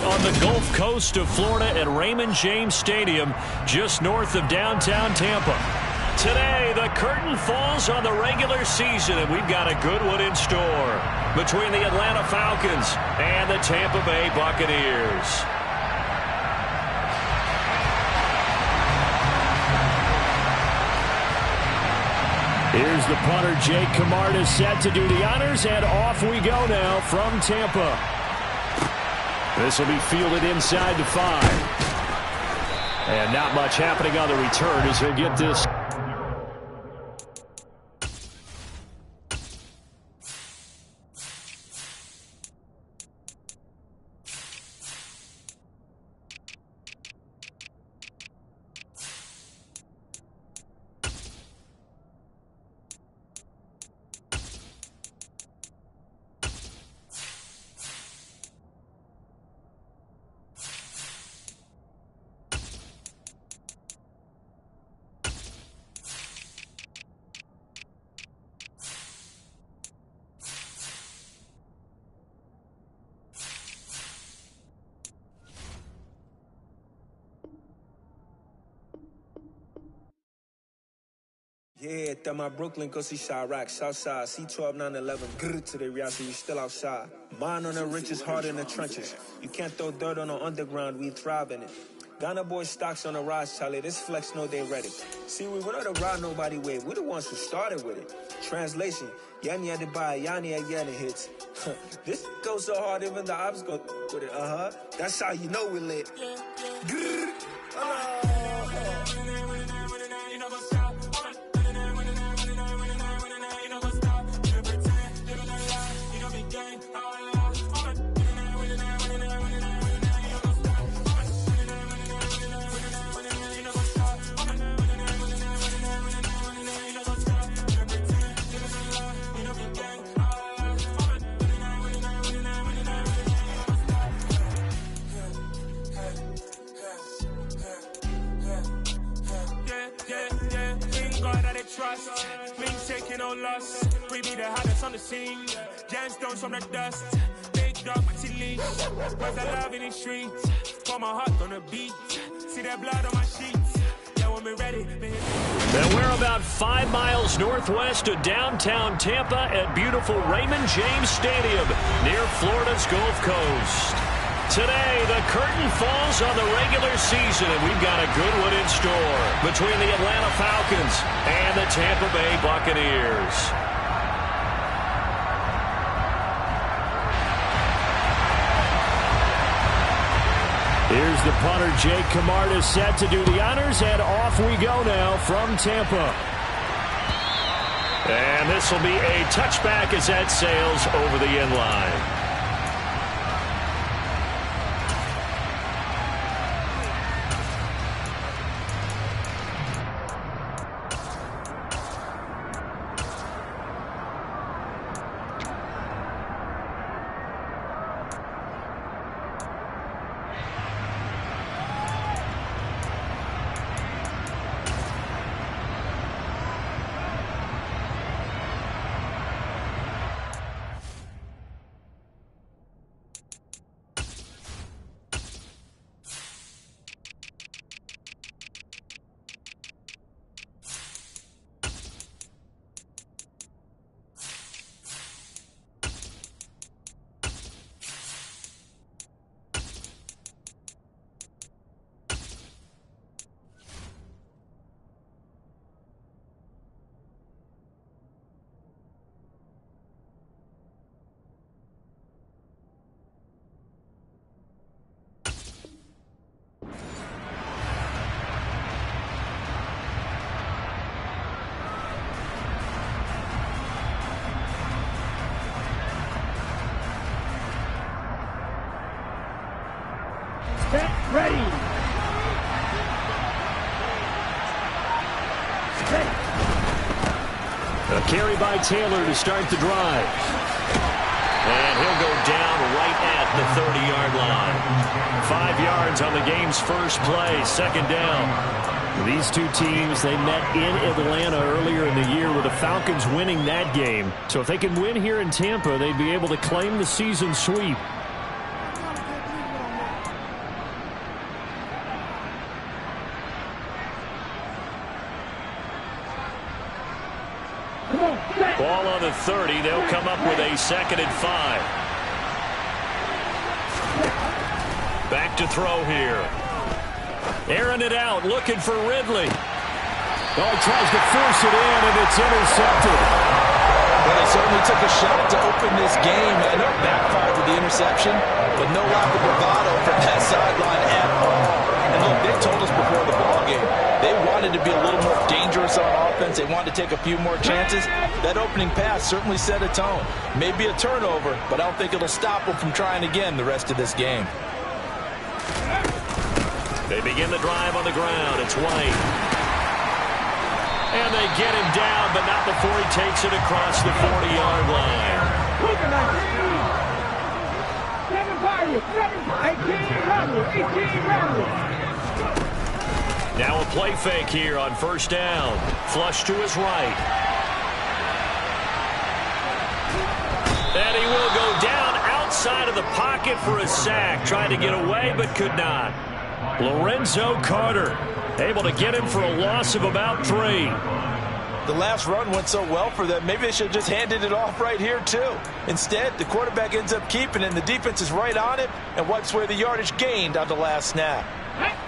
On the Gulf Coast of Florida at Raymond James Stadium, just north of downtown Tampa. Today, the curtain falls on the regular season, and we've got a good one in store between the Atlanta Falcons and the Tampa Bay Buccaneers. Here's the punter, Jake Camarda, set to do the honors, and off we go now from Tampa. This will be fielded inside the 5. And not much happening on the return as he'll get this. Yeah, that my Brooklyn, go see Chirac, Southside, C12, 911, grrr to the reality, we still outside. Mine on the richest, heart in the trenches. You can't throw dirt on the underground, we thrive in it. Ghana boys stocks on the rise, Charlie, this flex know they ready. See, we were not to ride nobody with, we're the ones who started with it. Translation, Yanni had to buy, Yanni again it hits. This goes so hard, even the ops go with it, That's how you know we lit. Grrr, trust, we ain't taking no loss. We be the hottest on the scene. Gemstones from the dust. Big dog, my leash. Where's the love in the streets? Pour my heart on the beat. See that blood on my sheets. Yeah, when we ready. And we're about 5 miles northwest of downtown Tampa at beautiful Raymond James Stadium near Florida's Gulf Coast. Today, the curtain falls on the regular season, and we've got a good one in store between the Atlanta Falcons and the Tampa Bay Buccaneers. Here's the punter, Jake Camarda, set to do the honors, and off we go now from Tampa. And this will be a touchback as that sails over the end line. Ready. A carry by Taylor to start the drive. And he'll go down right at the 30-yard line. 5 yards on the game's first play, second down. These two teams, they met in Atlanta earlier in the year with the Falcons winning that game. So if they can win here in Tampa, they'd be able to claim the season sweep. Ball on the 30. They'll come up with a 2nd and 5. Back to throw here. Airing it out, looking for Ridley. Oh, he tries to force it in, and it's intercepted. Well, they certainly took a shot to open this game. I know it backfired with the interception, but no lack of bravado from that sideline at all. And look, they told us before the ballgame, they wanted to be a little more dangerous on offense. They wanted to take a few more chances. That opening pass certainly set a tone. Maybe a turnover, but I don't think it'll stop them from trying again the rest of this game. They begin the drive on the ground. It's White. And they get him down, but not before he takes it across the 40-yard line. Now a play fake here on 1st down. Flush to his right. And he will go down outside of the pocket for a sack. Tried to get away, but could not. Lorenzo Carter able to get him for a loss of about 3. The last run went so well for them, maybe they should have just handed it off right here, too. Instead, the quarterback ends up keeping it, and the defense is right on him and wipes away the yardage gained on the last snap.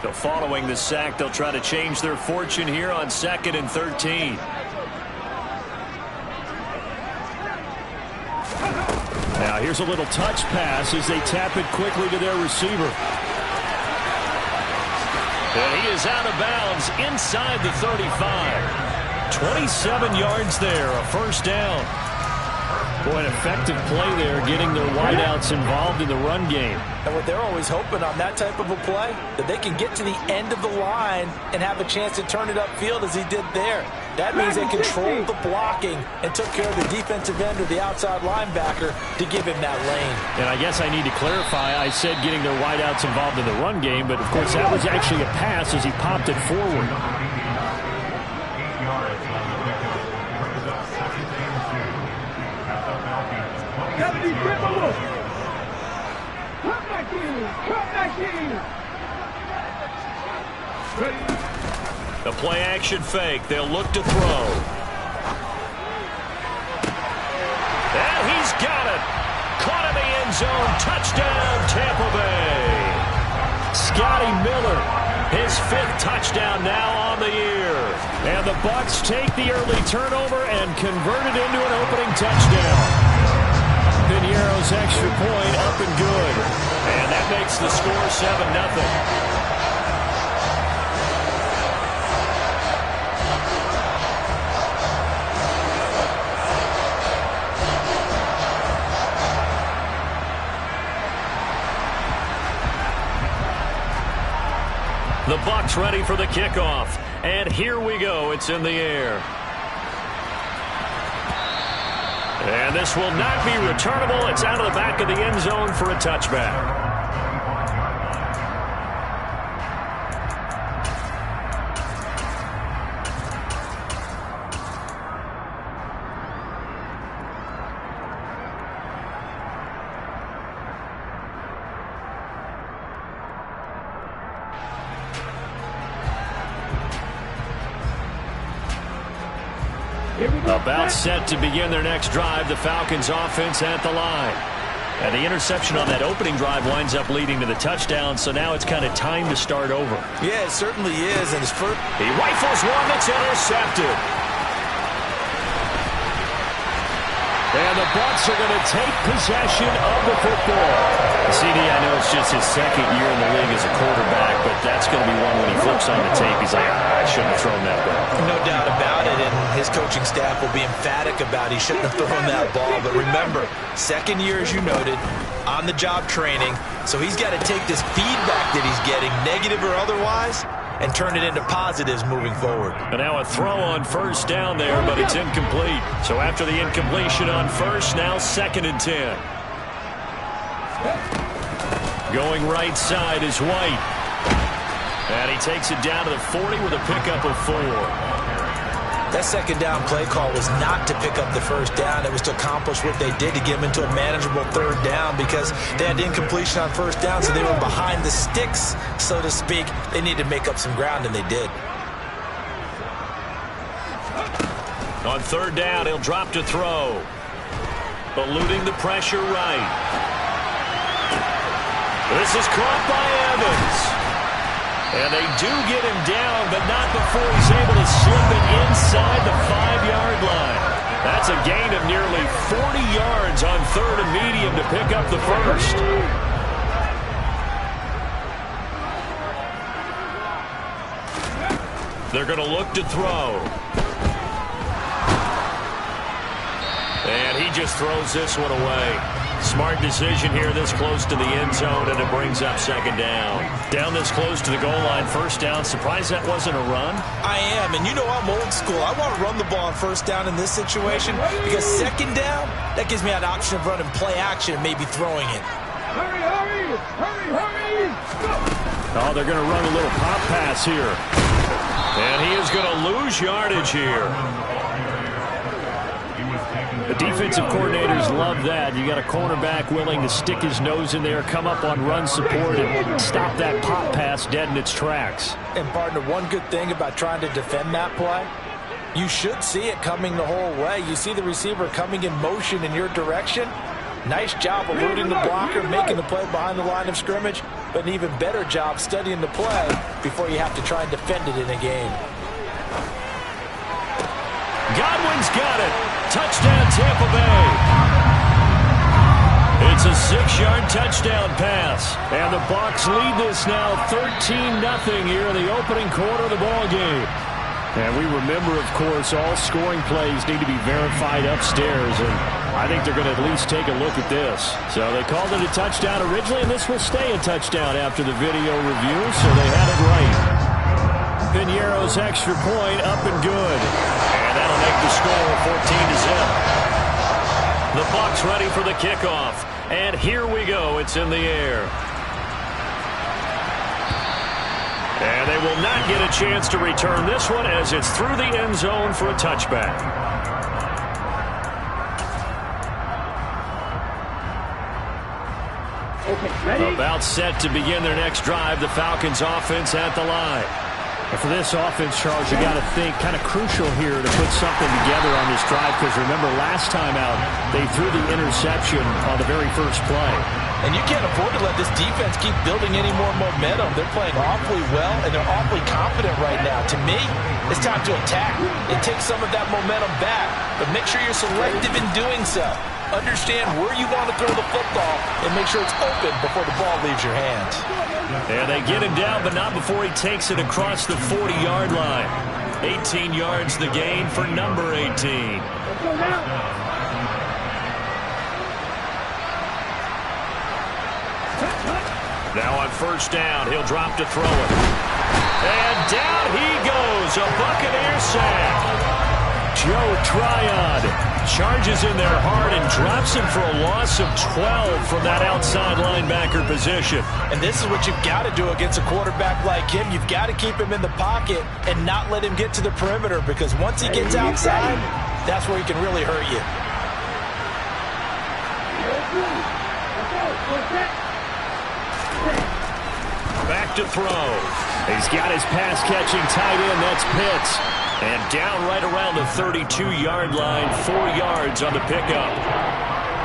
So following the sack, they'll try to change their fortune here on 2nd and 13. Now here's a little touch pass as they tap it quickly to their receiver. And he is out of bounds inside the 35. 27 yards there, a 1st down. Boy, an effective play there, getting their wideouts involved in the run game. And what they're always hoping on that type of a play, that they can get to the end of the line and have a chance to turn it upfield as he did there. That means they controlled the blocking and took care of the defensive end or the outside linebacker to give him that lane. And I guess I need to clarify, I said getting their wideouts involved in the run game, but of course that was actually a pass as he popped it forward. The play action fake. They'll look to throw. And he's got it. Caught in the end zone. Touchdown, Tampa Bay. Scotty Miller, his 5th touchdown now on the year. And the Bucs take the early turnover and convert it into an opening touchdown. Piñeiro's extra point up and good. And that makes the score 7-0. The Bucs ready for the kickoff. And here we go. It's in the air. And this will not be returnable. It's out of the back of the end zone for a touchback. About set to begin their next drive, the Falcons offense at the line. And the interception on that opening drive winds up leading to the touchdown, so now it's kind of time to start over. Yeah, it certainly is. And his first... He rifles one that's intercepted. And the Bucs are going to take possession of the football. CD, I know it's just his 2nd year in the league as a quarterback, but that's going to be one when he flips on the tape. He's like, I shouldn't have thrown that ball. No doubt about it, and his coaching staff will be emphatic about he shouldn't have thrown that ball. But remember, 2nd year, as you noted, on-the-job training, so he's got to take this feedback that he's getting, negative or otherwise, and turn it into positives moving forward. And now a throw on 1st down there, but it's incomplete. So after the incompletion on 1st, now 2nd and 10. Going right side is White. And he takes it down to the 40 with a pickup of 4. That second down play call was not to pick up the first down. It was to accomplish what they did to get them into a manageable third down because they had incompletion on first down, so they were behind the sticks, so to speak. They needed to make up some ground, and they did. On third down, he'll drop to throw. Eluding the pressure right. This is caught by Evans. And they do get him down, but not before he's able to slip it inside the 5-yard line. That's a gain of nearly 40 yards on third and medium to pick up the first. They're going to look to throw. And he just throws this one away. Smart decision here this close to the end zone, and it brings up second down. Down this close to the goal line, first down. Surprised that wasn't a run? I am, and you know I'm old school. I want to run the ball on first down in this situation because second down, that gives me an option of running play action and maybe throwing it. Hurry, hurry, hurry, hurry. Oh, they're going to run a little pop pass here. And he is going to lose yardage here. The defensive coordinators love that. You got a cornerback willing to stick his nose in there, come up on run support, and stop that pop pass dead in its tracks. And, partner, one good thing about trying to defend that play, you should see it coming the whole way. You see the receiver coming in motion in your direction. Nice job eluding the blocker, making the play behind the line of scrimmage, but an even better job studying the play before you have to try and defend it in a game. Godwin's got it. Touchdown, Tampa Bay. It's a 6-yard touchdown pass. And the Bucs lead this now 13-0 here in the opening quarter of the ball game. And we remember, of course, all scoring plays need to be verified upstairs. And I think they're going to at least take a look at this. So they called it a touchdown originally, and this will stay a touchdown after the video review. So they had it right. Piñeiro's extra point up and good. And that'll make the score 14-0. The Bucs ready for the kickoff. And here we go. It's in the air. And they will not get a chance to return this one as it's through the end zone for a touchback. Okay, ready? About set to begin their next drive. The Falcons offense at the line. And for this offense, Charles, you got to think kind of crucial here to put something together on this drive because remember last time out they threw the interception on the very first play. And you can't afford to let this defense keep building any more momentum. They're playing awfully well, and they're awfully confident right now. To me, it's time to attack and take some of that momentum back, but make sure you're selective in doing so. Understand where you want to throw the football and make sure it's open before the ball leaves your hands. And they get him down, but not before he takes it across the 40-yard line. 18 yards the gain for number 18. Now on first down, he'll drop to throw it. And down he goes, a Buccaneer sack. Joe Tryon charges in there hard and drops him for a loss of 12 from that outside linebacker position. And this is what you've got to do against a quarterback like him. You've got to keep him in the pocket and not let him get to the perimeter because once he gets outside, that's where he can really hurt you. Back to throw. He's got his pass-catching tight end. That's Pitts. And down right around the 32-yard line, 4 yards on the pickup.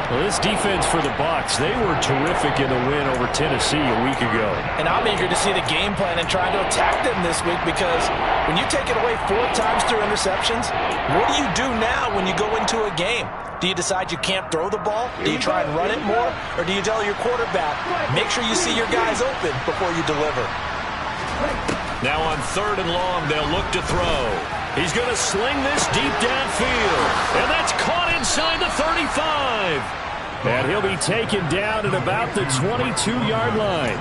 Well, this defense for the Bucs, they were terrific in the win over Tennessee a week ago. And I'm eager to see the game plan and try to attack them this week because when you take it away 4 times through interceptions, what do you do now when you go into a game? Do you decide you can't throw the ball? Do you try and run it more? Or do you tell your quarterback, make sure you see your guys open before you deliver? Now on third and long, they'll look to throw. He's going to sling this deep downfield. And that's caught inside the 35. And he'll be taken down at about the 22-yard line.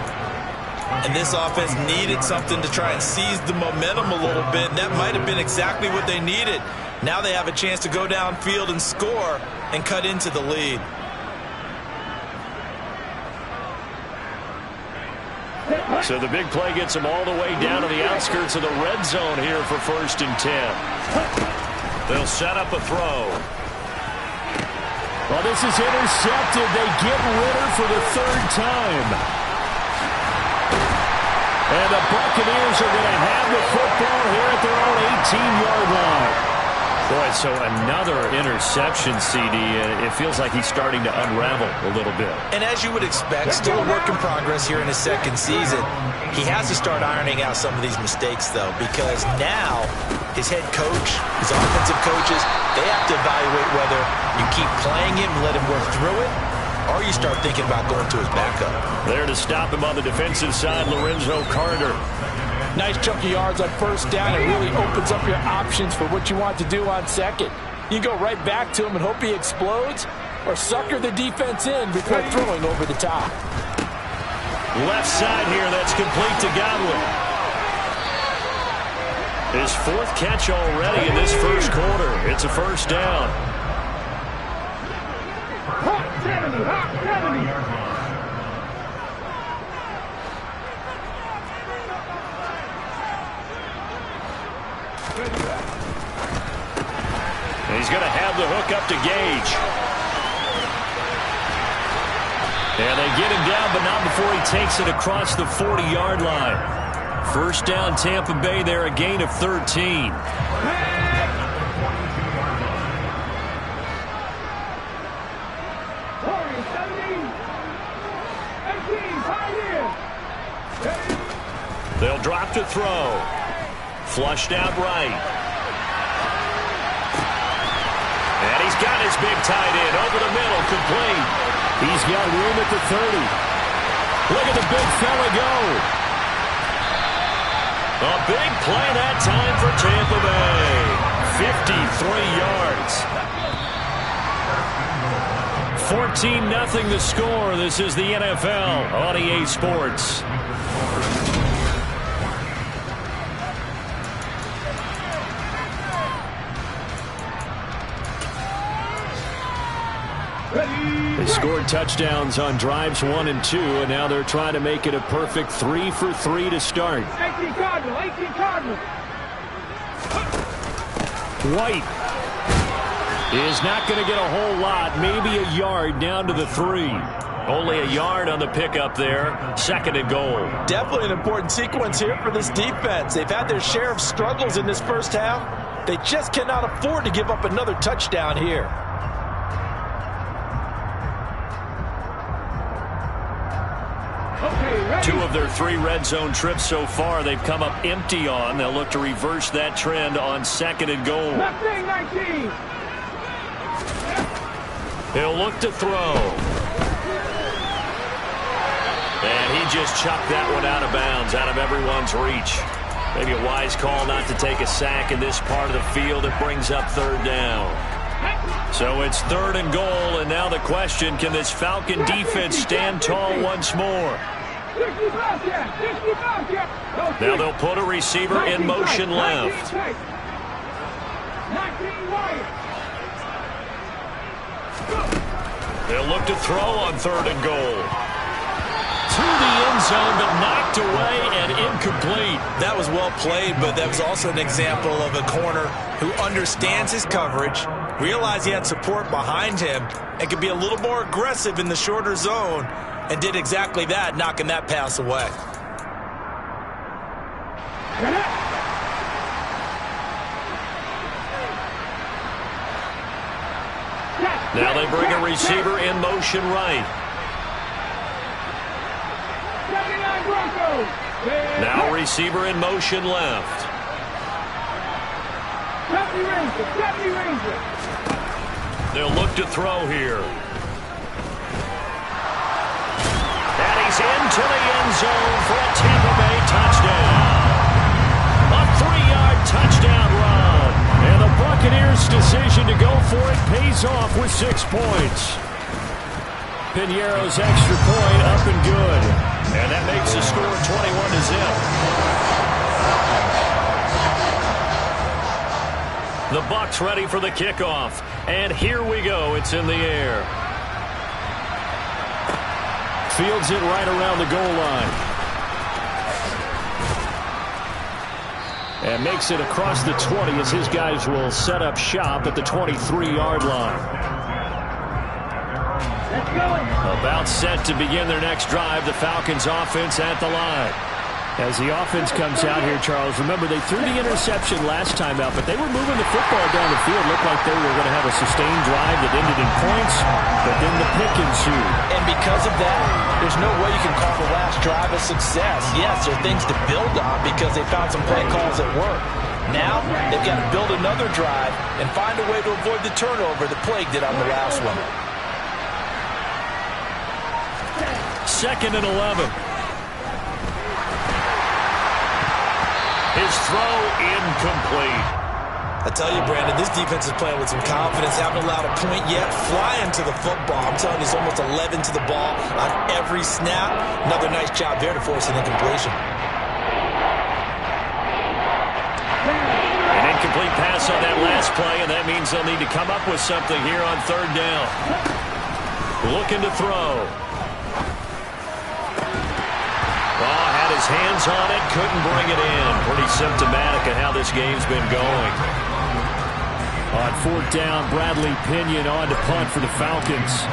And this offense needed something to try and seize the momentum a little bit. And that might have been exactly what they needed. Now they have a chance to go downfield and score and cut into the lead. Hit, So the big play gets him all the way down to the outskirts of the red zone here for 1st and 10. They'll set up a throw. Well, this is intercepted. They get Ritter for the 3rd time. And the Buccaneers are going to have the football here at their own 18-yard line. Boy, so another interception, CD. It feels like he's starting to unravel a little bit. And as you would expect, still a work in progress here in his 2nd season. He has to start ironing out some of these mistakes, though, because now his head coach, his offensive coaches, they have to evaluate whether you keep playing him and let him work through it, or you start thinking about going to his backup. There to stop him on the defensive side, Lorenzo Carter. Nice chunk of yards on 1st down. It really opens up your options for what you want to do on 2nd. You can go right back to him and hope he explodes, or sucker the defense in before throwing over the top. Left side here, that's complete to Godwin. His 4th catch already in this 1st quarter. It's a 1st down. He's going to have the hook up to Gage. And they get him down, but not before he takes it across the 40-yard line. 1st down, Tampa Bay there, a gain of 13. They'll drop to throw. Flushed out right. And he's got his big tight end over the middle, complete. He's got room at the 30. Look at the big fella go. A big play that time for Tampa Bay. 53 yards. 14-0 the score. This is the NFL on EA Sports. They scored touchdowns on drives 1 and 2, and now they're trying to make it a perfect 3 for 3 to start. 18 Cardinals. White is not going to get a whole lot, maybe a yard down to the 3. Only a yard on the pickup there. 2nd and goal. Definitely an important sequence here for this defense. They've had their share of struggles in this 1st half. They just cannot afford to give up another touchdown here. Two of their 3 red zone trips so far they've come up empty on. They'll look to reverse that trend on 2nd and goal. 19. He'll look to throw. And he just chucked that one out of bounds, out of everyone's reach. Maybe a wise call not to take a sack in this part of the field. It brings up 3rd down. So it's 3rd and goal, and now the question, can this Falcon defense stand tall once more? Now they'll put a receiver in motion left. They'll look to throw on 3rd and goal. To the end zone, but knocked away and incomplete. That was well played, but that was also an example of a corner who understands his coverage, realized he had support behind him, and could be a little more aggressive in the shorter zone, and did exactly that, knocking that pass away. Now they bring a receiver in motion right. Now receiver in motion left. They'll look to throw here. And he's into the end zone for a Tampa Bay touchdown. A 3-yard touchdown run. And the Buccaneers' decision to go for it pays off with 6 points. Piñeiro's extra point up and good. And that makes the score 21-0. The Bucs ready for the kickoff. And here we go. It's in the air. Fields it right around the goal line. And makes it across the 20 as his guys will set up shop at the 23-yard line. About set to begin their next drive, the Falcons offense at the line. As the offense comes out here, Charles, remember they threw the interception last time out, but they were moving the football down the field. Looked like they were going to have a sustained drive that ended in points, but then the pick ensued. And because of that, there's no way you can call the last drive a success. Yes, there are things to build on because they found some play calls that work. Now, they've got to build another drive and find a way to avoid the turnover that plagued it on the last one. 2nd and 11. His throw incomplete. I tell you, Brandon, this defense is playing with some confidence. Haven't allowed a point yet. Flying to the football. I'm telling you, it's almost 11 to the ball on every snap. Another nice job there to force an incompletion. An incomplete pass on that last play, and that means they'll need to come up with something here on 3rd down. Looking to throw. Had his hands on it, couldn't bring it in. Pretty symptomatic of how this game's been going. On 4th down, Bradley Pinion on to punt for the Falcons.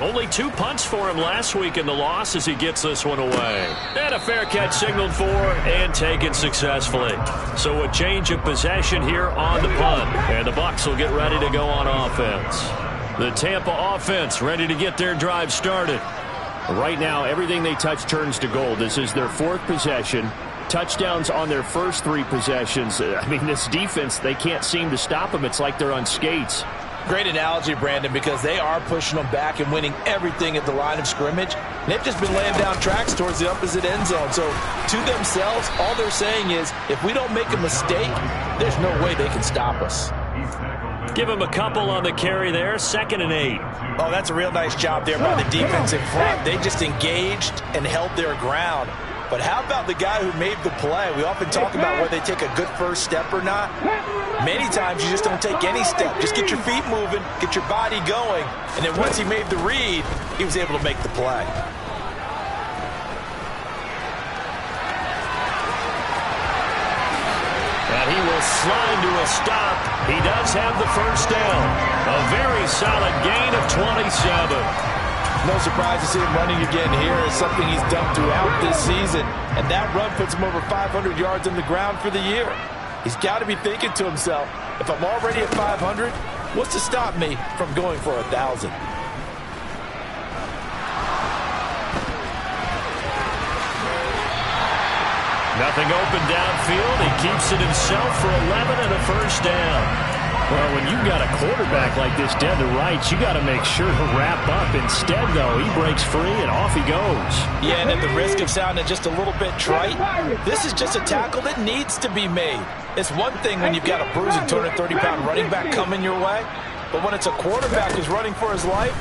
Only 2 punts for him last week in the loss as he gets this one away. And a fair catch signaled for and taken successfully. So a change of possession here on the punt. And the Bucs will get ready to go on offense. The Tampa offense ready to get their drive started. Right now, everything they touch turns to gold. This is their 4th possession. Touchdowns on their first 3 possessions. I mean, this defense, they can't seem to stop them. It's like they're on skates. Great analogy, Brandon, because they are pushing them back and winning everything at the line of scrimmage. And they've just been laying down tracks towards the opposite end zone. So, to themselves, all they're saying is, if we don't make a mistake, there's no way they can stop us. Give him a couple on the carry there. 2nd and 8. Oh, that's a real nice job there by the defense in front. They just engaged and held their ground. But how about the guy who made the play? We often talk about whether they take a good first step or not. Many times you just don't take any step. Just get your feet moving, get your body going, and then once he made the read, he was able to make the play. And he will slide to a stop. He does have the first down. A very solid gain of 27. No surprise to see him running again here. It's something he's done throughout this season. And that run puts him over 500 yards on the ground for the year. He's got to be thinking to himself, if I'm already at 500, what's to stop me from going for 1,000? Nothing open downfield. He keeps it himself for 11 and a first down. Well, when you've got a quarterback like this dead to rights, you got to make sure to wrap up. Instead, though, he breaks free and off he goes. Yeah, and at the risk of sounding just a little bit trite, this is just a tackle that needs to be made. It's one thing when you've got a bruising 230-pound running back coming your way, but when it's a quarterback who's running for his life,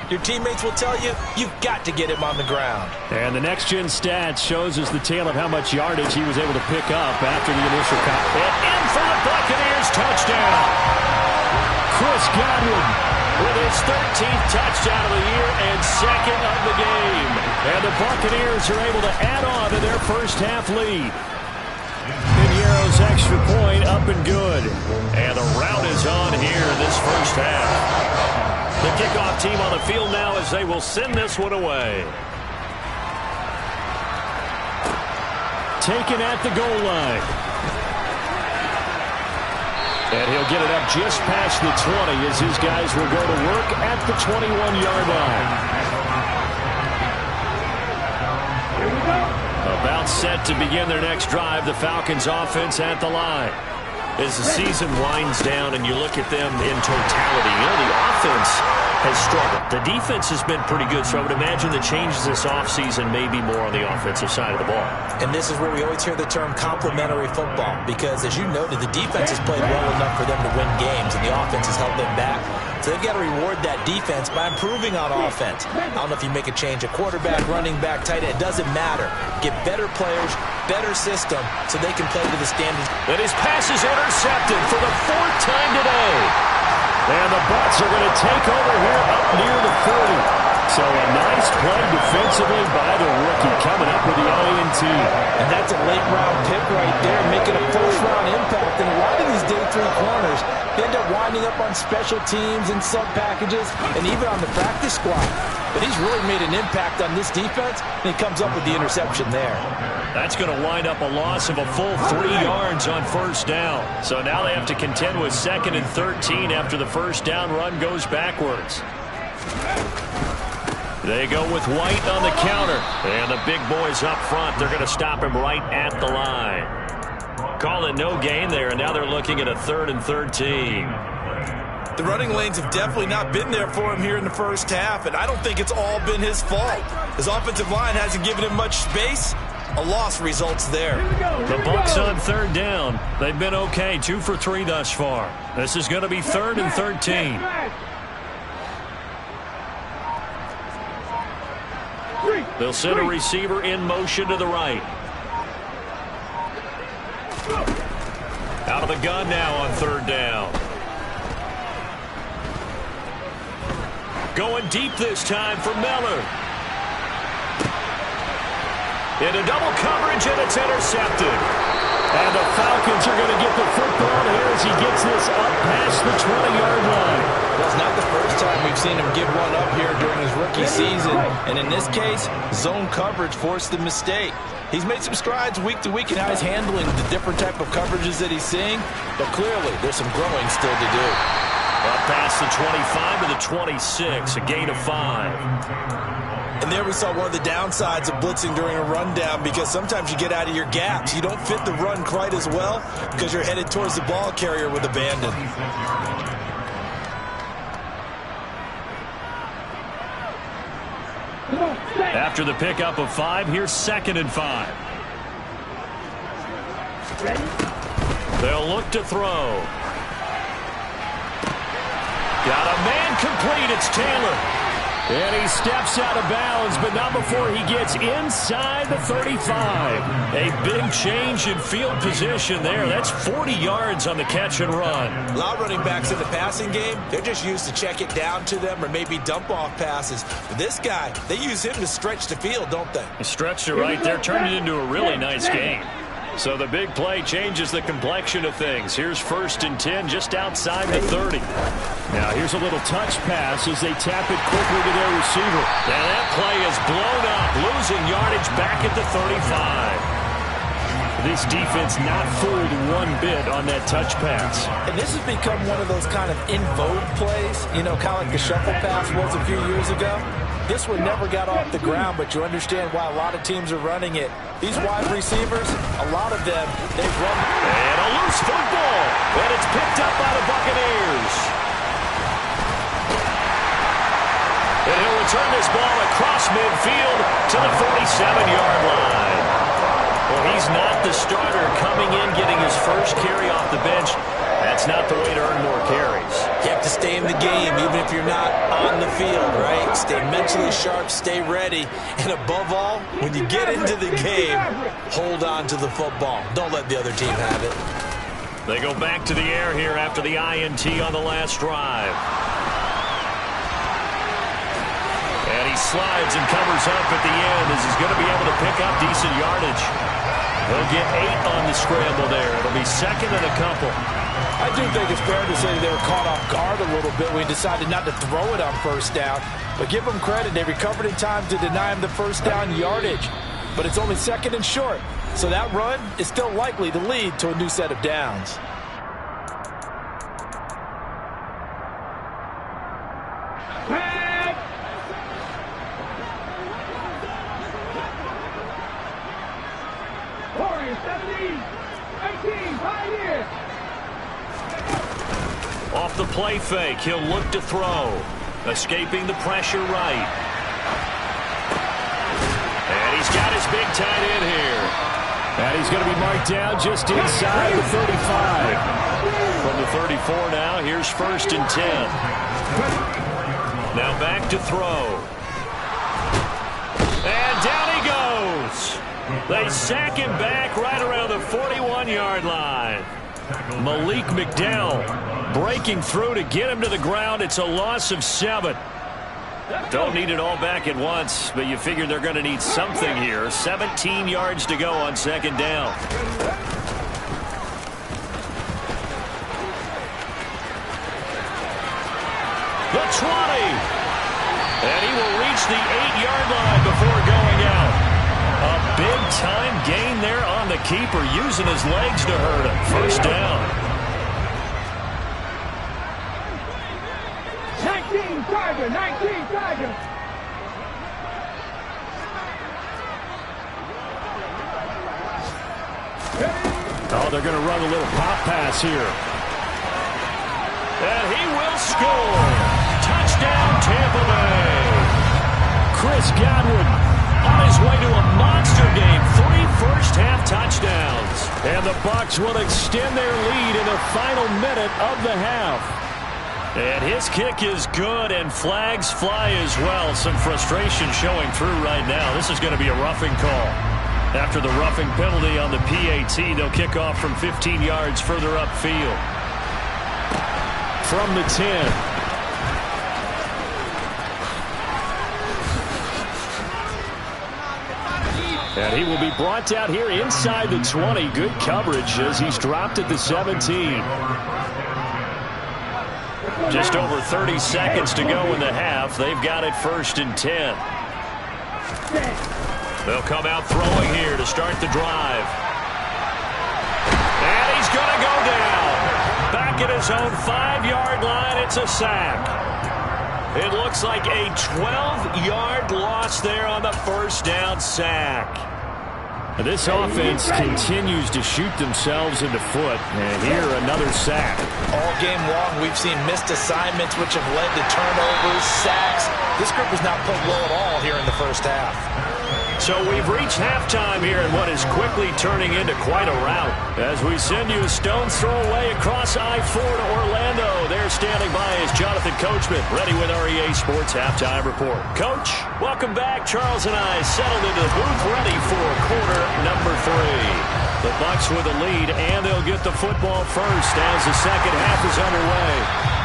your teammates will tell you, you've got to get him on the ground. And the next-gen stats shows us the tale of how much yardage he was able to pick up after the initial contact. And in for the Buccaneers, touchdown. Chris Godwin with his 13th touchdown of the year and 2nd of the game. And the Buccaneers are able to add on to their first-half lead. Piniero's extra point up and good. And the rout is on here in this first half. The kickoff team on the field now as they will send this one away. Taken at the goal line. And he'll get it up just past the 20 as his guys will go to work at the 21-yard line. Here we go. About set to begin their next drive, the Falcons offense at the line. As the season winds down and you look at them in totality, you know, the offense has struggled. The defense has been pretty good, so I would imagine the changes this offseason may be more on the offensive side of the ball. And this is where we always hear the term complementary football, because as you noted, the defense has played well enough for them to win games, and the offense has held them back. So they've got to reward that defense by improving on offense. I don't know if you make a change, a quarterback, running back, tight end, it doesn't matter. Get better players, better system, so they can play to the standards. And his pass is intercepted for the 4th time today. And the Bucs are going to take over here up near the 40. So a nice play defensively by the rookie coming up with the INT. And that's a late-round pick right there, making a first-round impact. And a lot of these day 3 corners, they end up winding up on special teams and sub-packages and even on the practice squad. But he's really made an impact on this defense, and he comes up with the interception there. That's going to wind up a loss of a full 3 yards on first down. So now they have to contend with 2nd and 13 after the first down run goes backwards. They go with White on the counter. And the big boys up front, they're going to stop him right at the line. Call it no gain there, and now they're looking at a 3rd and 13. The running lanes have definitely not been there for him here in the first half, and I don't think it's all been his fault. His offensive line hasn't given him much space. A loss results there. The Bucs on 3rd down. They've been okay, 2 for 3 thus far. This is going to be 3rd and 13. They'll send a receiver in motion to the right. Out of the gun now on 3rd down. Going deep this time for Miller. Into double coverage, and it's intercepted. And the Falcons are going to get the football here as he gets this up past the 20-yard line. Well, it's not the first time we've seen him give one up here during his rookie season. And in this case, zone coverage forced the mistake. He's made some strides week to week in how he's handling the different type of coverages that he's seeing. But clearly, there's some growing still to do. Up past the 25 to the 26, a gain of 5. And there we saw one of the downsides of blitzing during a rundown, because sometimes you get out of your gaps. You don't fit the run quite as well because you're headed towards the ball carrier with abandon. After the pickup of 5, here's 2nd and 5. They'll look to throw. Got a man complete. It's Taylor. And he steps out of bounds, but not before he gets inside the 35. A big change in field position there. That's 40 yards on the catch and run. A lot of running backs in the passing game, they're just used to check it down to them or maybe dump off passes. But this guy, they use him to stretch the field, don't they? He stretched it right there, turned it into a really nice game. So the big play changes the complexion of things. Here's 1st and 10 just outside the 30. Now here's a little touch pass as they tap it quickly to their receiver. And that play is blown up, losing yardage back at the 35. This defense not fooled one bit on that touch pass. And this has become one of those kind of in vogue plays, you know, kind of like the shuffle pass was a few years ago. This one never got off the ground, but you understand why a lot of teams are running it. These wide receivers, a lot of them, they've run. And a loose football. And it's picked up by the Buccaneers. And he'll return this ball across midfield to the 47-yard line. Well, he's not the starter coming in, getting his first carry off the bench. That's not the way to earn more carries. You have to stay in the game, even if you're not on the field, right? Stay mentally sharp, stay ready. And above all, when you get into the game, hold on to the football. Don't let the other team have it. They go back to the air here after the INT on the last drive. And he slides and covers up at the end as he's going to be able to pick up decent yardage. They'll get 8 on the scramble there. It'll be 2nd and a couple. I do think it's fair to say they were caught off guard a little bit when he decided not to throw it on 1st down. But give them credit. They recovered in time to deny him the 1st down yardage. But it's only 2nd and short. So that run is still likely to lead to a new set of downs. Off the play fake, he'll look to throw. Escaping the pressure right. And he's got his big tight end here. And he's going to be marked down just inside the 35. From the 34 now, here's 1st and 10. Now back to throw. And down he goes. They sack him back right around the 41-yard line. Malik McDowell breaking through to get him to the ground. It's a loss of 7. Don't need it all back at once, but you figure they're going to need something here. 17 yards to go on second down. The 20. And he will reach the 8-yard line before going out. A big-time gain there on the keeper, using his legs to hurt him. First down. 19 Tiger, 19 Tiger. Oh, they're going to run a little pop pass here. And he will score. Touchdown, Tampa Bay. Chris Godwin on his way to a monster game. 3 first-half touchdowns. And the Bucs will extend their lead in the final minute of the half. And his kick is good, and flags fly as well. Some frustration showing through right now. This is going to be a roughing call. After the roughing penalty on the PAT, they'll kick off from 15 yards further upfield. From the 10. And he will be brought out here inside the 20. Good coverage as he's dropped at the 17. Just over 30 seconds to go in the half. They've got it 1st and 10. They'll come out throwing here to start the drive. And he's going to go down. Back at his own 5-yard line, it's a sack. It looks like a 12-yard loss there on the first down sack. This offense continues to shoot themselves in the foot. And here, another sack. All game long, we've seen missed assignments, which have led to turnovers, sacks. This group has not played well at all here in the first half. So we've reached halftime here in what is quickly turning into quite a rout. As we send you a stone's throw away across I-4 to Orlando. There standing by is Jonathan Coachman, ready with our EA Sports Halftime Report. Coach, welcome back. Charles and I settled into the booth, ready for quarter number 3. The Bucs with a lead, and they'll get the football first as the second half is underway.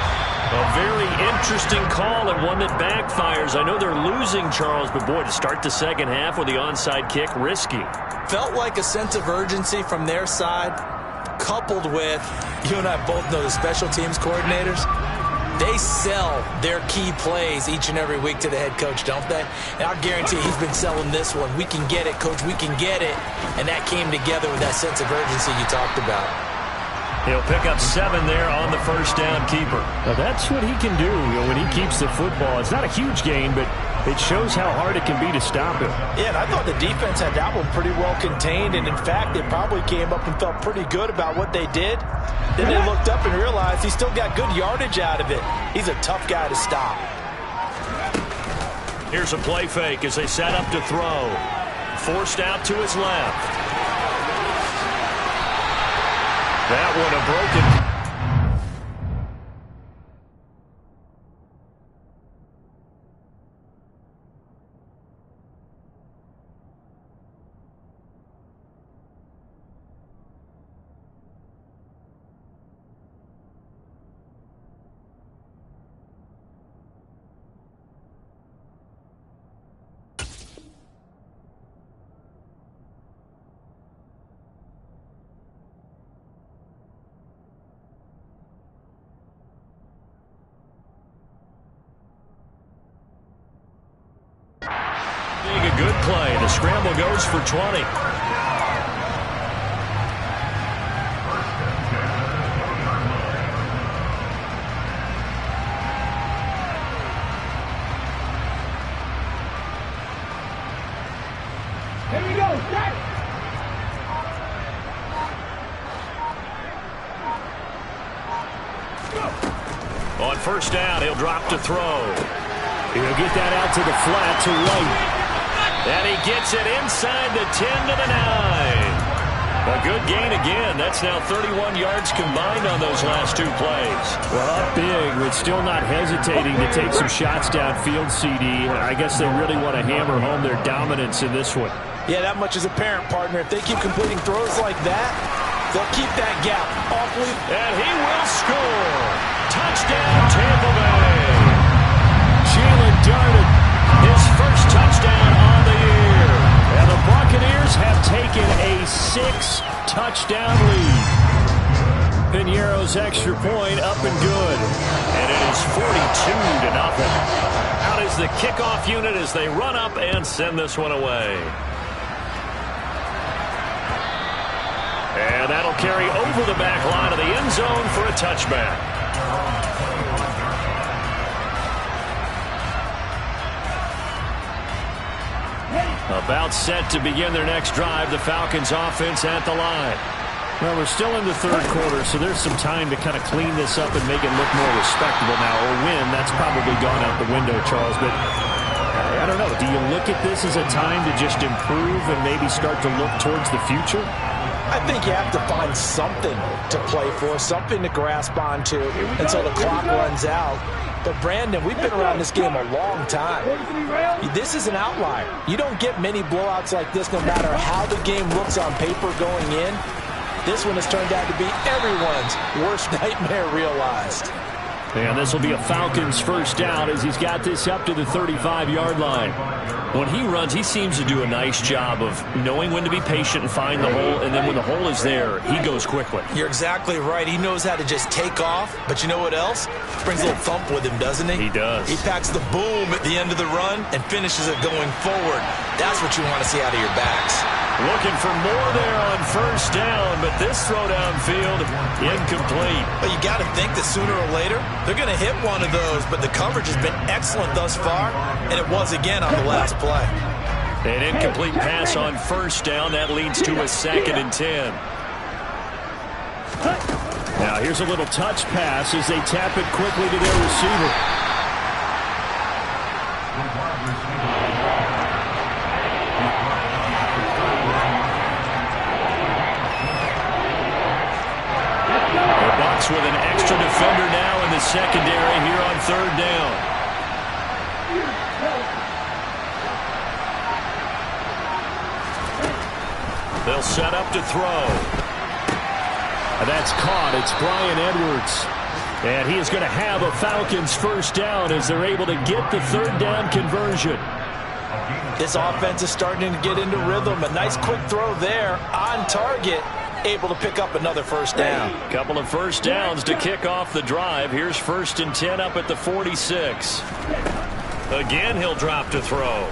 A very interesting call, and one that backfires. I know they're losing, Charles, but boy, to start the second half with the onside kick, risky. Felt like a sense of urgency from their side, coupled with, you and I both know the special teams coordinators. They sell their key plays each and every week to the head coach, don't they? And I guarantee he's been selling this one. We can get it, coach, we can get it. And that came together with that sense of urgency you talked about. He'll pick up 7 there on the first down keeper. Now that's what he can do, when he keeps the football. It's not a huge gain, but it shows how hard it can be to stop him. Yeah, and I thought the defense had that one pretty well contained, and in fact, they probably came up and felt pretty good about what they did. Then they looked up and realized he still got good yardage out of it. He's a tough guy to stop. Here's a play fake as they set up to throw. Forced out to his left. That one a broken. A good play. The scramble goes for 20. Here we go, set. On first down, he'll drop to throw. He'll get that out to the flat to White. And he gets it inside the 10 to the 9. A good gain again. That's now 31 yards combined on those last 2 plays. Well, up big, but still not hesitating to take some shots downfield, CD. I guess they really want to hammer home their dominance in this one. Yeah, that much is apparent, partner. If they keep completing throws like that, they'll keep that gap awfully. And he will score. Touchdown, Tampa Bay. Jalen darted. His first touchdown on the year. And the Buccaneers have taken a 6-touchdown lead. Piñeiro's extra point up and good. And it is 42-0. Out is the kickoff unit as they run up and send this one away. And that'll carry over the back line of the end zone for a touchback. About set to begin their next drive, the Falcons offense at the line. Well, we're still in the third quarter, so there's some time to kind of clean this up and make it look more respectable now. Or win, that's probably gone out the window, Charles. But I don't know. Do you look at this as a time to just improve and maybe start to look towards the future? I think you have to find something to play for, something to grasp onto until the clock runs out. But, Brandon, we've been around this game a long time. This is an outlier. You don't get many blowouts like this no matter how the game looks on paper going in. This one has turned out to be everyone's worst nightmare realized. And this will be a Falcons first down as he's got this up to the 35-yard line. When he runs, he seems to do a nice job of knowing when to be patient and find the hole, and then when the hole is there, he goes quickly. You're exactly right. He knows how to just take off, but you know what else? Brings a little thump with him, doesn't he? He does. He packs the boom at the end of the run and finishes it going forward. That's what you want to see out of your backs. Looking for more there on first down, but this throw downfield, incomplete. But you got to think that sooner or later, they're going to hit one of those, but the coverage has been excellent thus far, and it was again on the last play. An incomplete pass on first down. That leads to a 2nd and 10. Now here's a little touch pass as they tap it quickly to their receiver. With an extra defender now in the secondary here on third down. They'll set up to throw. And that's caught. It's Bryan Edwards. And he is going to have a Falcons first down as they're able to get the third down conversion. This offense is starting to get into rhythm. A nice quick throw there on target. Able to pick up another first down. Couple of first downs to kick off the drive. Here's 1st and 10 up at the 46. Again, he'll drop to throw.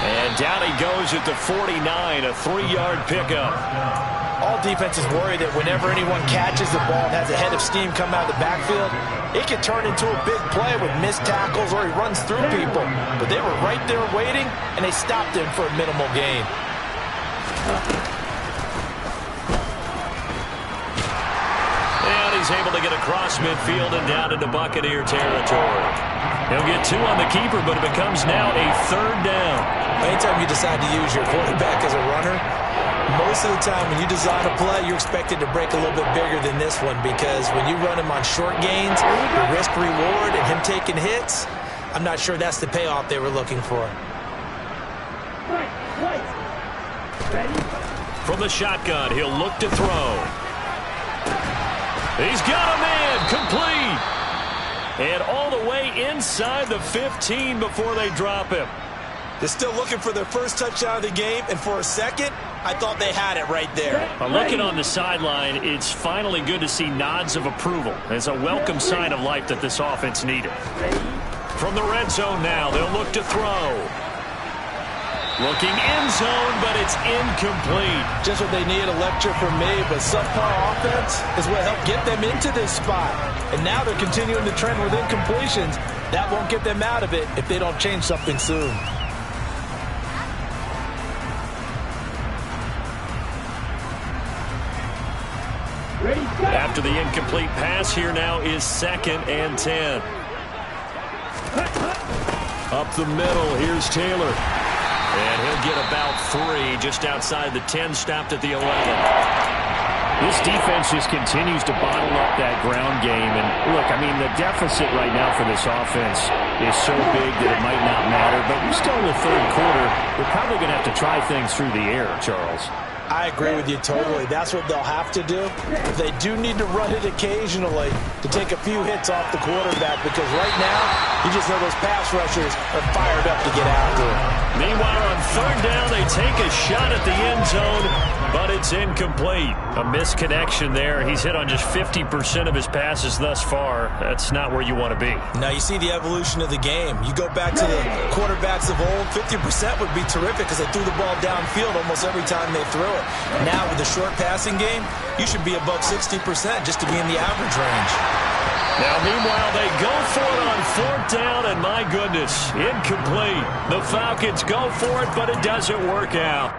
And down he goes at the 49, a 3-yard pickup. All defenses worry that whenever anyone catches the ball and has a head of steam come out of the backfield, it can turn into a big play with missed tackles or he runs through people. But they were right there waiting, and they stopped him for a minimal gain. He's able to get across midfield and down into Buccaneer territory. He'll get 2 on the keeper, but it becomes now a 3rd down. Anytime you decide to use your quarterback as a runner, most of the time when you design a play, you're expected to break a little bit bigger than this one because when you run him on short gains, the risk-reward and him taking hits, I'm not sure that's the payoff they were looking for. From the shotgun, he'll look to throw. He's got a man, complete. And all the way inside the 15 before they drop him. They're still looking for their first touchdown of the game, and for a second, I thought they had it right there. Looking on the sideline, it's finally good to see nods of approval. It's a welcome sign of life that this offense needed. From the red zone now, they'll look to throw. Looking end zone, but it's incomplete. Just what they need, a lecture from me, but subpar offense is what helped get them into this spot. And now they're continuing the trend with incompletions. That won't get them out of it if they don't change something soon. After the incomplete pass, here now is 2nd and 10. Up the middle, here's Taylor. And he'll get about 3 just outside the 10, stopped at the 11. This defense just continues to bottle up that ground game. And look, I mean, the deficit right now for this offense is so big that it might not matter. But we're still in the third quarter. We're probably going to have to try things through the air, Charles. I agree with you totally. That's what they'll have to do. They do need to run it occasionally to take a few hits off the quarterback, because right now, you just know those pass rushers are fired up to get after him. Meanwhile, on third down, they take a shot at the end zone, but it's incomplete. A misconnection there. He's hit on just 50% of his passes thus far. That's not where you want to be. Now you see the evolution of the game. You go back to the quarterbacks of old, 50% would be terrific because they threw the ball downfield almost every time they threw it. Now with the short passing game, you should be above 60% just to be in the average range. Now, meanwhile, they go for it on fourth down, and my goodness, incomplete. The Falcons go for it, but it doesn't work out.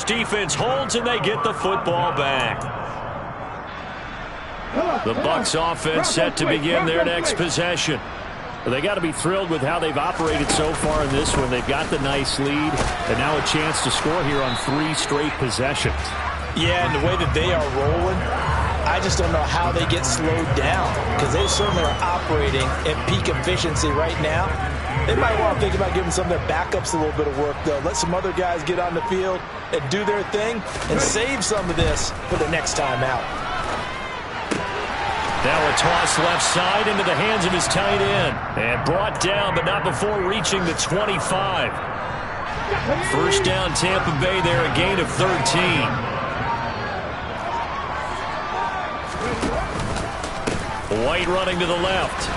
Defense holds, and they get the football back. The Bucs offense set to begin their next possession. They got to be thrilled with how they've operated so far in this one. They've got the nice lead, and now a chance to score here on 3 straight possessions. Yeah, and the way that they are rolling, I just don't know how they get slowed down, because they certainly are operating at peak efficiency right now. They might want to think about giving some of their backups a little bit of work, though. Let some other guys get on the field and do their thing and save some of this for the next time out. Now a toss left side into the hands of his tight end. And brought down, but not before reaching the 25. First down, Tampa Bay there, a gain of 13. White running to the left.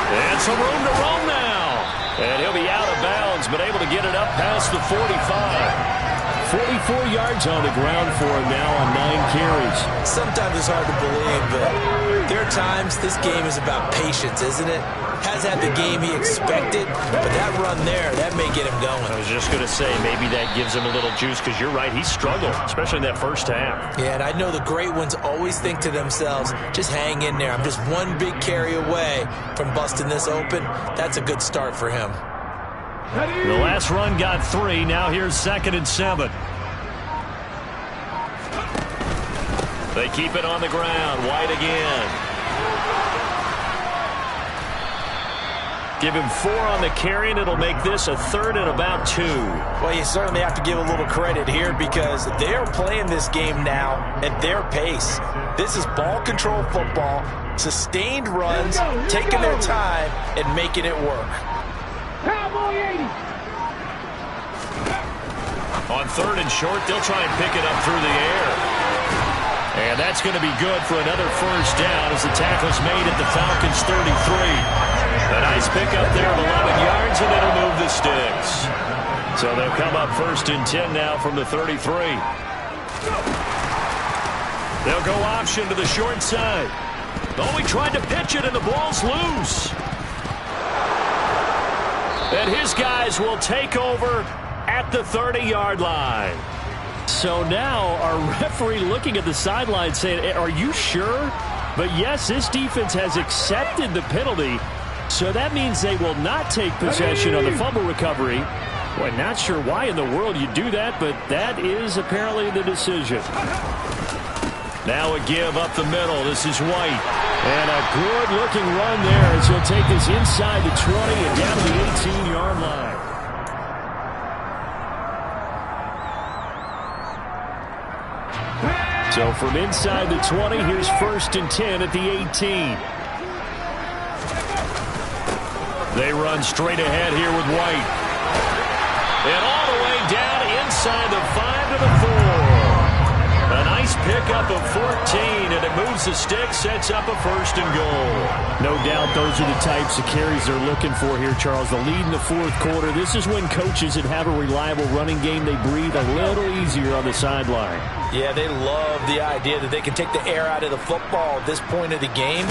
And some room to roam now. And he'll be out of bounds, but able to get it up past the 45. 44 yards on the ground for him now on 9 carries. Sometimes it's hard to believe, but there are times this game is about patience, isn't it? Has had the game he expected, but that run there, that may get him going. I was just going to say, maybe that gives him a little juice, because you're right, he struggled, especially in that first half. Yeah, and I know the great ones always think to themselves, just hang in there. I'm just one big carry away from busting this open. That's a good start for him. The last run got 3. Now here's 2nd and 7. They keep it on the ground. White again. Give him 4 on the carry, and it'll make this a 3rd and about 2. Well, you certainly have to give a little credit here, because they're playing this game now at their pace. This is ball control football, sustained runs, taking their time, and making it work. On 3rd and short, they'll try and pick it up through the air. And that's going to be good for another first down as the tackle's made at the Falcons' 33. A nice pickup there of 11 yards, and it'll move the sticks. So they'll come up 1st and 10 now from the 33. They'll go option to the short side. Oh, he tried to pitch it, and the ball's loose. And his guys will take over at the 30-yard line. So now our referee looking at the sideline saying, are you sure? But yes, this defense has accepted the penalty. So that means they will not take possession on the fumble recovery. Well, not sure why in the world you do that, but that is apparently the decision. Now a give up the middle. This is White. And a good-looking run there as he'll take this inside the 20 and down to the 18-yard line. So from inside the 20, here's 1st and 10 at the 18. They run straight ahead here with White. And all the way down inside the 5 to the 4. A nice pickup of 14, and it moves the stick, sets up a 1st and goal. No doubt those are the types of carries they're looking for here, Charles. The lead in the 4th quarter. This is when coaches that have a reliable running game, they breathe a little easier on the sideline. Yeah, they love the idea that they can take the air out of the football at this point of the game.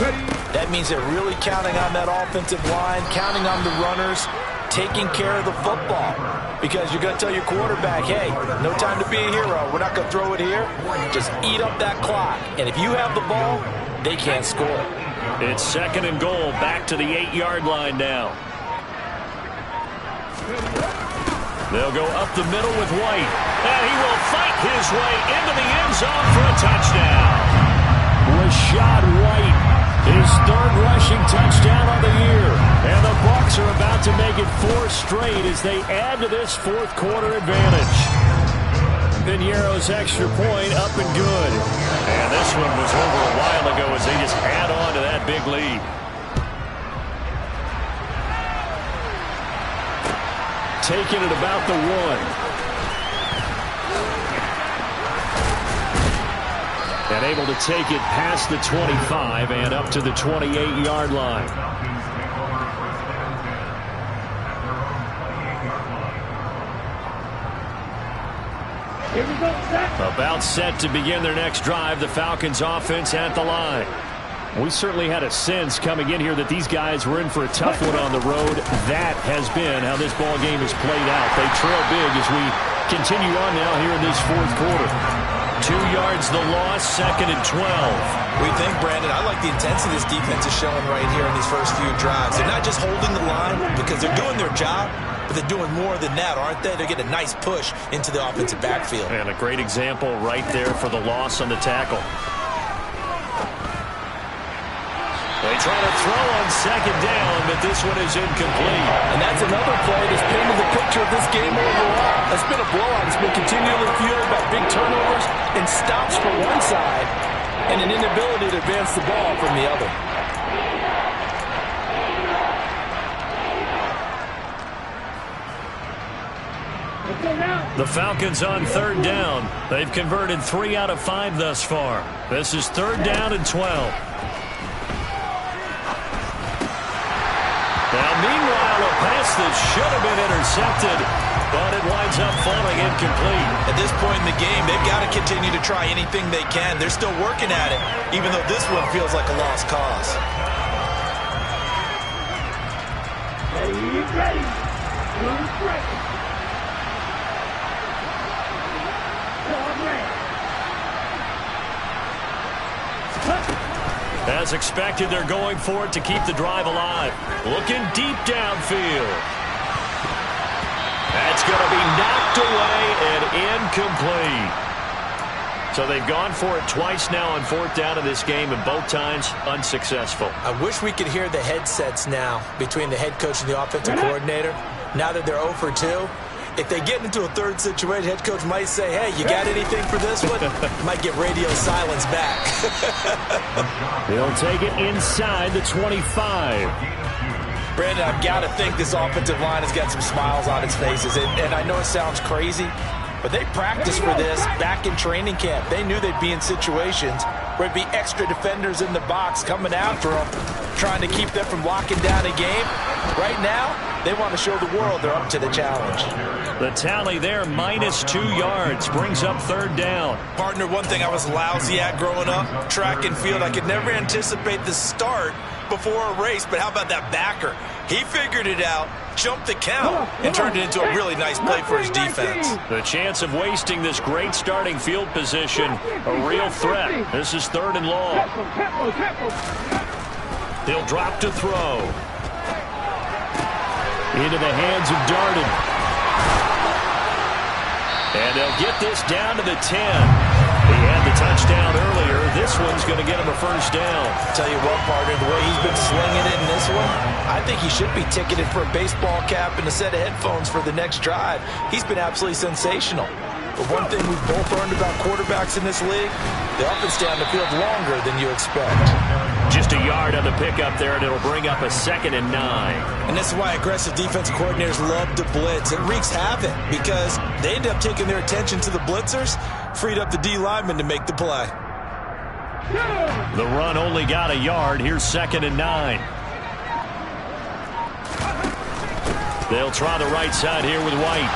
That means they're really counting on that offensive line, counting on the runners taking care of the football. Because you're going to tell your quarterback, hey, no time to be a hero. We're not going to throw it here. Just eat up that clock. And if you have the ball, they can't score. It's 2nd and goal, back to the 8-yard line now. They'll go up the middle with White. And he will fight his way into the end zone for a touchdown. Rashad White, his 3rd rushing touchdown of the year. And the Bucs are about to make it 4 straight as they add to this 4th quarter advantage. Piñeiro's extra point up and good. And this one was over a while ago as they just add on to that big lead. Taking it about the 1. And able to take it past the 25 and up to the 28-yard line. Here we go, set. About set to begin their next drive, the Falcons offense at the line. We certainly had a sense coming in here that these guys were in for a tough one on the road. That has been how this ball game has played out. They trail big as we continue on now here in this 4th quarter. 2 yards the loss, 2nd and 12. We think, Brandon, I like the intensity this defense is showing right here in these first few drives. They're not just holding the line because they're doing their job, but they're doing more than that, aren't they? They're getting a nice push into the offensive backfield. And a great example right there for the loss on the tackle. They try to throw on 2nd down, but this one is incomplete. And that's another play that's painted the picture of this game overall. It's been a blowout. It's been continually fueled by big turnovers and stops from one side and an inability to advance the ball from the other. The Falcons on 3rd down. They've converted 3 out of 5 thus far. This is 3rd down and 12. Now, meanwhile, a pass that should have been intercepted, but it winds up falling incomplete. At this point in the game, they've got to continue to try anything they can. They're still working at it, even though this one feels like a lost cause. Ready. As expected, they're going for it to keep the drive alive. Looking deep downfield. That's going to be knocked away and incomplete. So they've gone for it twice now on 4th down in this game, and both times unsuccessful. I wish we could hear the headsets now between the head coach and the offensive coordinator. Now that they're 0 for 2, if they get into a 3rd situation, head coach might say, hey, you got anything for this one? Might get radio silence back. They'll take it inside the 25. Brandon, I've got to think this offensive line has got some smiles on its faces. And I know it sounds crazy, but they practiced for this back in training camp. They knew they'd be in situations where it'd be extra defenders in the box coming after them, trying to keep them from locking down a game. Right now, they want to show the world they're up to the challenge. The tally there, -2 yards, brings up 3rd down. Partner, one thing I was lousy at growing up, track and field. I could never anticipate the start before a race, but how about that backer? He figured it out, jumped the count, and turned it into a really nice play for his defense. The chance of wasting this great starting field position, a real threat. This is 3rd and long. He'll drop to throw. Into the hands of Darden. And they'll get this down to the 10. He had the touchdown earlier. This one's going to get him a 1st down. Tell you what, partner, the way he's been slinging it in this one, I think he should be ticketed for a baseball cap and a set of headphones for the next drive. He's been absolutely sensational. But one thing we've both learned about quarterbacks in this league, they often stay on the field longer than you expect. Just a yard on the pickup there, and it'll bring up a 2nd and 9. And this is why aggressive defensive coordinators love to blitz. It wreaks havoc because they end up taking their attention to the blitzers, freed up the D lineman to make the play. The run only got a yard. Here's 2nd and 9. They'll try the right side here with White.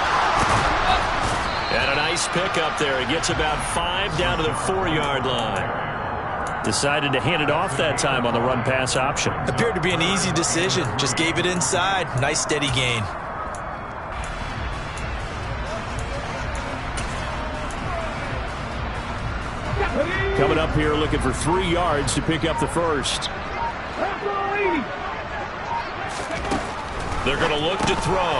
And a nice pickup there. He gets about 5 down to the 4-yard line. Decided to hand it off that time on the run-pass option. Appeared to be an easy decision. Just gave it inside. Nice steady gain. Coming up here looking for 3 yards to pick up the first. They're going to look to throw.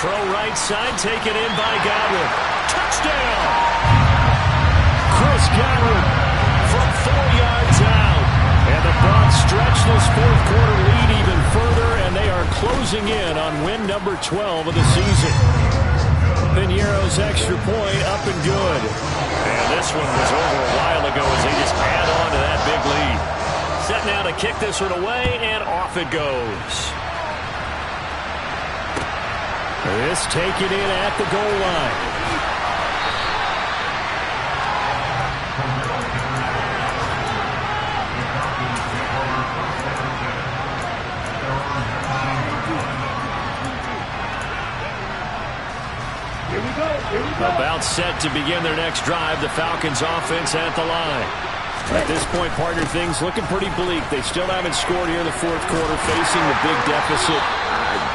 Throw right side, taken in by Godwin. Touchdown! Chris Godwin from 4 yards out. And the Bucs stretch this fourth quarter lead even further, and they are closing in on win number 12 of the season. Piñeiro's extra point up and good. And this one was over a while ago as they just add on to that big lead. Set now to kick this one away, and off it goes. This taken in at the goal line. About set to begin their next drive. The Falcons offense at the line. At this point, partner, things looking pretty bleak. They still haven't scored here in the fourth quarter, facing the big deficit.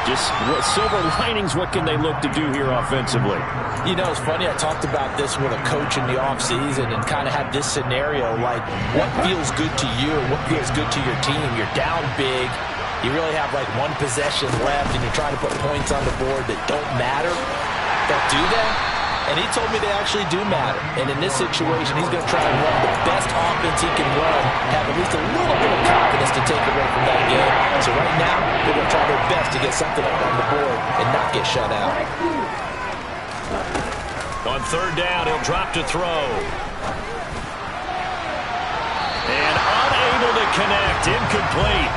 Just silver linings, what can they look to do here offensively? You know, it's funny, I talked about this with a coach in the offseason and kind of had this scenario, like what feels good to you and what feels good to your team. You're down big. You really have like one possession left, and you're trying to put points on the board that don't matter. Don't do that. And he told me they actually do matter. And in this situation, he's going to try and run the best offense he can run, have at least a little bit of confidence to take away from that game. So right now, they're going to try their best to get something up on the board and not get shut out. On third down, he'll drop to throw. And unable to connect, incomplete.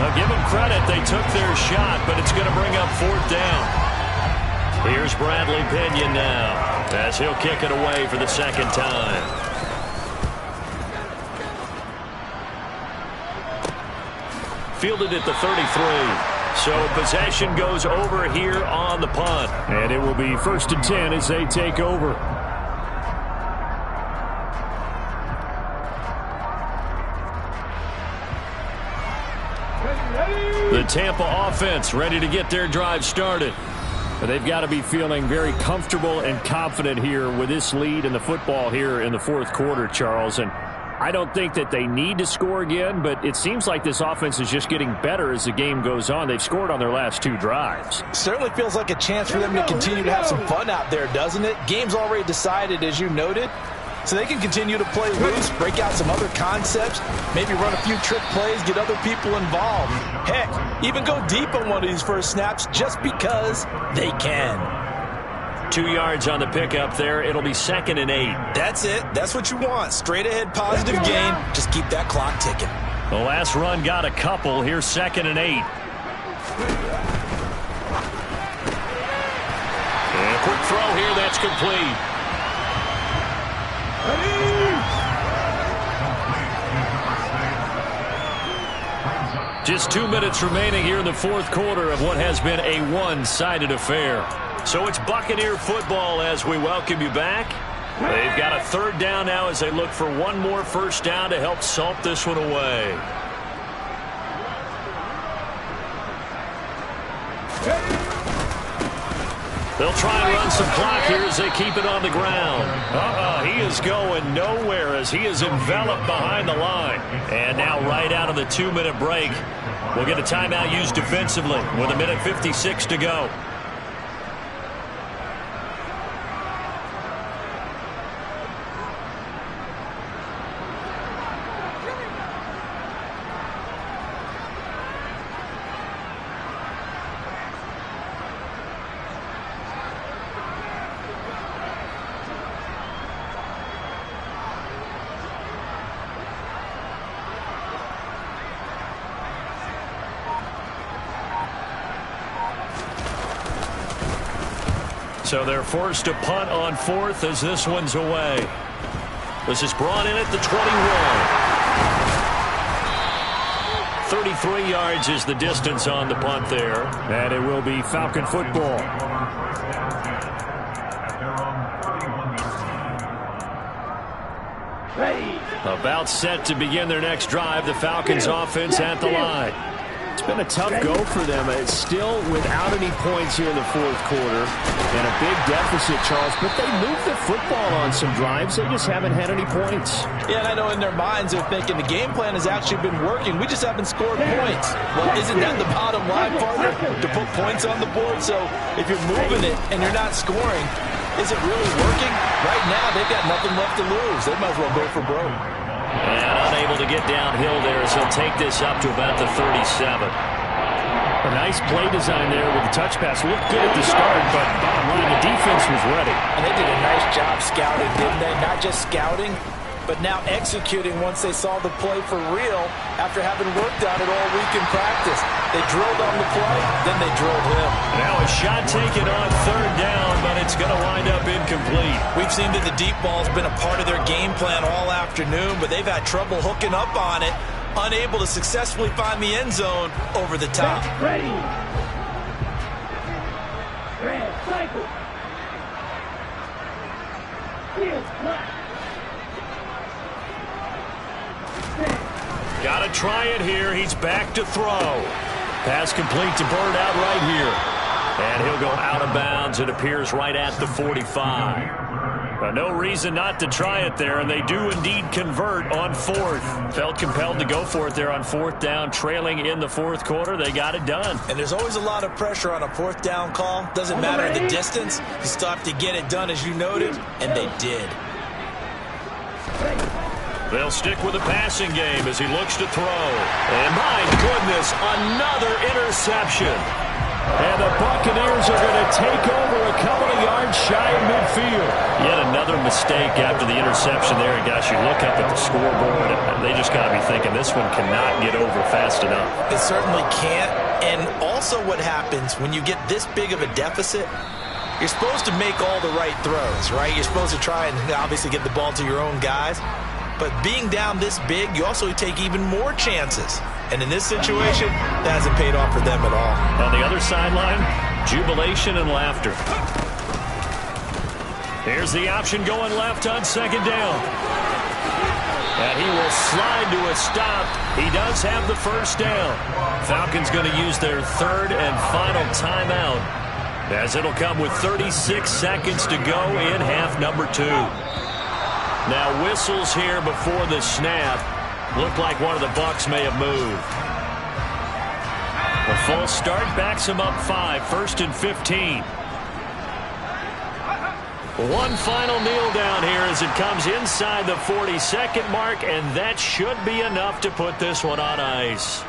Now give them credit, they took their shot, but it's going to bring up fourth down. Here's Bradley Pinion now, as he'll kick it away for the second time. Fielded at the 33. So possession goes over here on the punt. And it will be 1st and 10 as they take over. The Tampa offense ready to get their drive started. But they've got to be feeling very comfortable and confident here with this lead in the football here in the fourth quarter, Charles. And I don't think that they need to score again, but it seems like this offense is just getting better as the game goes on. They've scored on their last 2 drives. Certainly feels like a chance for them to continue to have some fun out there, doesn't it? Game's already decided, as you noted. So they can continue to play loose, break out some other concepts, maybe run a few trick plays, get other people involved. Heck, even go deep on one of these first snaps just because they can. 2 yards on the pickup there. It'll be 2nd and 8. That's it. That's what you want. Straight ahead positive gain. Just keep that clock ticking. The last run got a couple. Here's 2nd and 8. And a quick throw here. That's complete. Just 2 minutes remaining here in the fourth quarter of what has been a one-sided affair. So it's Buccaneer football as we welcome you back. They've got a third down now as they look for one more first down to help salt this one away. They'll try and run some clock here as they keep it on the ground. He is going nowhere as he is enveloped behind the line. And now right out of the 2-minute break, we'll get a timeout used defensively with 1:56 to go. So they're forced to punt on 4th as this one's away. This is brought in at the 21. 33 yards is the distance on the punt there. And it will be Falcon football. About set to begin their next drive. The Falcons offense at the line. It's been a tough go for them. It's still without any points here in the fourth quarter and a big deficit, Charles, but they moved the football on some drives. They just haven't had any points. Yeah, and I know in their minds they're thinking the game plan has actually been working. We just haven't scored points. Well, isn't that the bottom line, partner? To put points on the board? So if you're moving it and you're not scoring, is it really working? Right now, they've got nothing left to lose. They might as well go for broke. And unable to get downhill there as he'll take this up to about the 37. A nice play design there with the touch pass. Looked good at the start, but bottom line, the defense was ready. And they did a nice job scouting, didn't they? Not just scouting, but now executing once they saw the play for real after having worked on it all week in practice. They drilled on the play, then they drilled him. Now a shot taken on third down, but it's going to wind up incomplete. We've seen that the deep ball's been a part of their game plan all afternoon, but they've had trouble hooking up on it, unable to successfully find the end zone over the top. Ready. Red cycle. Field flat. Got to try it here. He's back to throw. Pass complete to Bird out right here. And he'll go out of bounds. It appears right at the 45. But no reason not to try it there, and they do indeed convert on fourth. Felt compelled to go for it there on fourth down, trailing in the fourth quarter. They got it done. And there's always a lot of pressure on a fourth down call. Doesn't matter the distance. You still have to get it done, as you noted, and they did. They'll stick with the passing game as he looks to throw. And my goodness, another interception. And the Buccaneers are going to take over a couple of yards shy of midfield. Yet another mistake after the interception there. And gosh, you look up at the scoreboard, and they just got to be thinking this one cannot get over fast enough. It certainly can't. And also what happens when you get this big of a deficit, you're supposed to make all the right throws, right? You're supposed to try and obviously get the ball to your own guys. But being down this big, you also take even more chances. And in this situation, that hasn't paid off for them at all. On the other sideline, jubilation and laughter. Here's the option going left on second down. And he will slide to a stop. He does have the first down. Falcons going to use their third and final timeout, as it'll come with 36 seconds to go in half number 2. Now whistles here before the snap. Looked like one of the Bucs may have moved. A false start backs him up 5. First and 15. One final kneel down here as it comes inside the 40-second mark, and that should be enough to put this one on ice.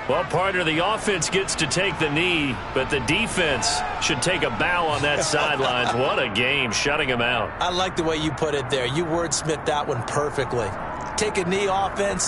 Well, partner, the offense gets to take the knee, but the defense should take a bow on that sidelines. What a game, shutting him out. I like the way you put it there. You wordsmithed that one perfectly. Take a knee, offense.